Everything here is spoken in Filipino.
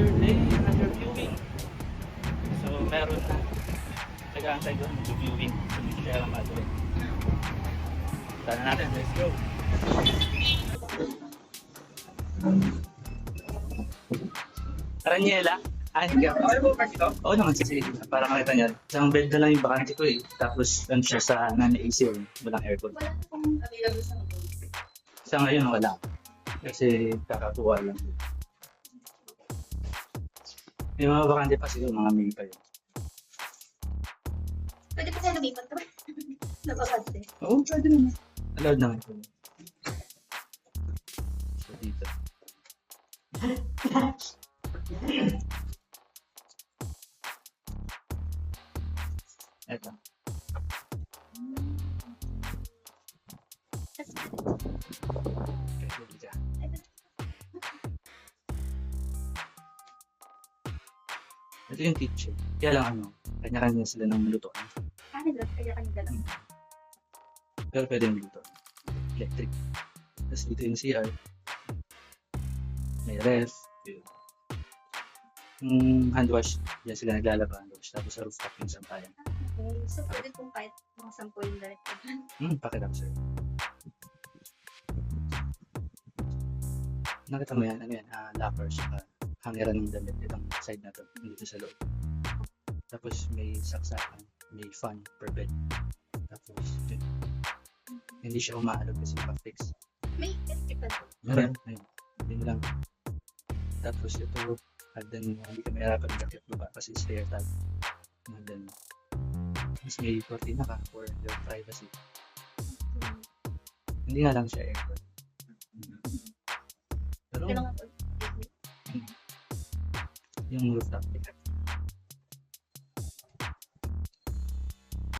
another viewing. So, meron na. Nag-aantay doon, viewing. So, hindi siya matuloy. Tara natin, let's go. Aranyela? Hindi ka. Oo naman, sige. Para makita niya. Isang bed na lang yung bakante ko eh. Tapos, ano siya sa non-AC room. Walang aircon. Wala na pong available sa hotel. Sa ngayon, wala. Kasi kakatuwa lang. Yung mga bakante pa siguro, mga May pa yun. Pwede pa tayo lumipat to. Napakante. Oo, pwede naman. Allowed naman po. So, dito. Eto. Okay, dito ka. Ito yung kitchen. Kaya lang ano, kanya-kanya sila ng lutuan. Kanila, kaya kanila lang. Pero pwede yung luto. Electric. Tapos dito yung CR. May ref. Yun. Yung hand wash, yan sila naglalaba hand wash. Tapos sa rooftop yung sampayan. Okay, so pwede pong kahit mga sample yung direct. Pakilap sir. Nakita mo yan, ano yan, lockers, hangeran ng damit, itong side na to, dito sa loob. Tapos may saksakan, may fan per bed. Tapos, yun. Hindi siya umaalog kasi naka-fix. May electrical. Meron, ayun. Hindi mo lang. Tapos ito, and then hindi ka mahirapan mag-akit baba kasi stair type. And then, mas may cortina ka for your privacy. Hindi nga lang siya aircon. Pero Ito lang ako. yung rooftop,